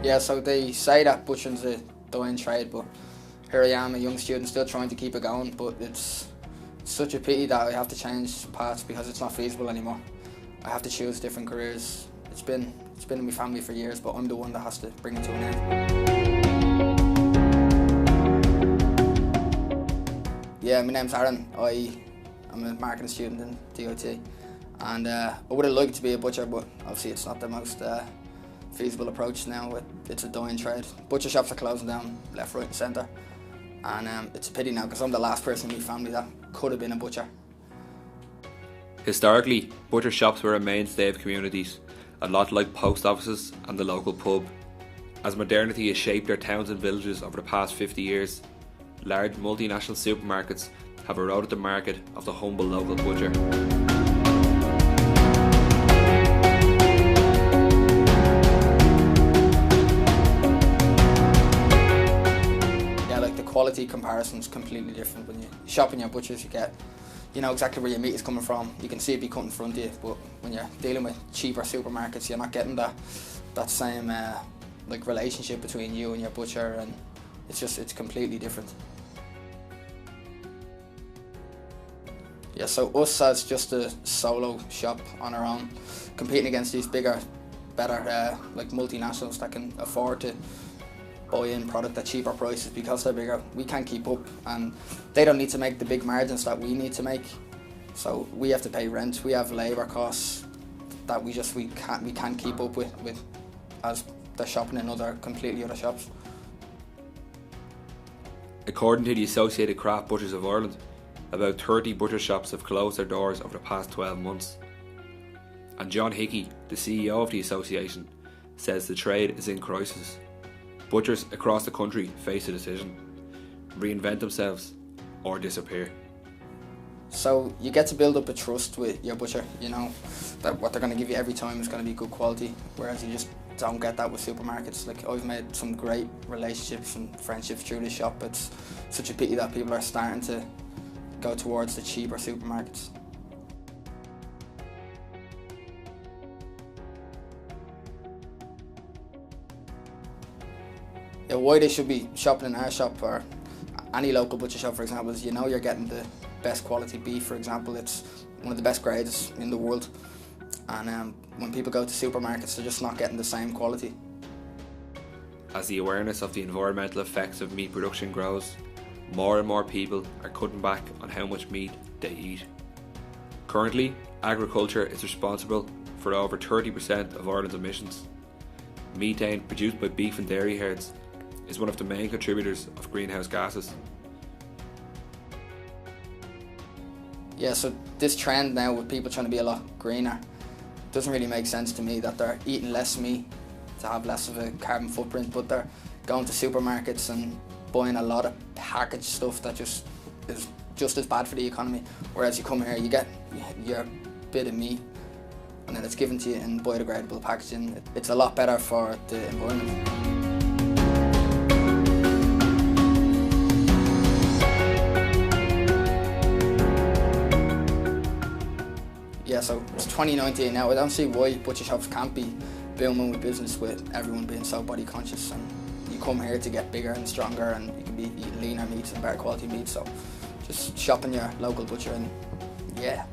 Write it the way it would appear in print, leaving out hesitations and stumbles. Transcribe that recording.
Yeah, so they say that butchering's a dying trade, but here I am, a young student, still trying to keep it going, but it's such a pity that I have to change paths because it's not feasible anymore. I have to choose different careers. It's been in my family for years, but I'm the one that has to bring it to an end. Yeah, my name's Aaron. I'm a marketing student in DIT, and I would have liked to be a butcher, but obviously it's not the most feasible approach now. It's a dying trade. Butcher shops are closing down left, right and centre, and it's a pity now because I'm the last person in my family that could have been a butcher. Historically, butcher shops were a mainstay of communities, a lot like post offices and the local pub. As modernity has shaped their towns and villages over the past 50 years, large multinational supermarkets have eroded the market of the humble local butcher. Quality comparison is completely different. When you shop in your butchers, you know exactly where your meat is coming from. You can see it be cut in front of you, but when you're dealing with cheaper supermarkets, you're not getting that same like relationship between you and your butcher, and it's completely different. Yeah, so us as just a solo shop on our own, competing against these bigger, better like multinationals that can afford to buy in product at cheaper prices because they're bigger. We can't keep up, and they don't need to make the big margins that we need to make. So we have to pay rent. We have labour costs that we can't keep up with as they're shopping in completely other shops. According to the Associated Craft Butchers of Ireland, about 30 butcher shops have closed their doors over the past 12 months. And John Hickey, the CEO of the association, says the trade is in crisis. Butchers across the country face a decision: reinvent themselves or disappear. So you get to build up a trust with your butcher, you know, that what they're going to give you every time is going to be good quality, whereas you just don't get that with supermarkets. Like, I've made some great relationships and friendships through this shop. It's such a pity that people are starting to go towards the cheaper supermarkets. Yeah, why they should be shopping in our shop or any local butcher shop, for example, is you're getting the best quality beef, for example. It's one of the best grades in the world, and when people go to supermarkets, they're just not getting the same quality. As the awareness of the environmental effects of meat production grows, more and more people are cutting back on how much meat they eat. Currently, agriculture is responsible for over 30% of Ireland's emissions. Methane produced by beef and dairy herds is one of the main contributors of greenhouse gases. Yeah, so this trend now with people trying to be a lot greener doesn't really make sense to me, that they're eating less meat to have less of a carbon footprint, but they're going to supermarkets and buying a lot of packaged stuff that is just as bad for the economy. Whereas you come here, you get your bit of meat and then it's given to you in biodegradable packaging. It's a lot better for the environment. Yeah, so it's 2019 now. I don't see why butcher shops can't be booming with business with everyone being so body conscious, and you come here to get bigger and stronger, and you can be eating leaner meats and better quality meats. So just shop in your local butcher, and yeah.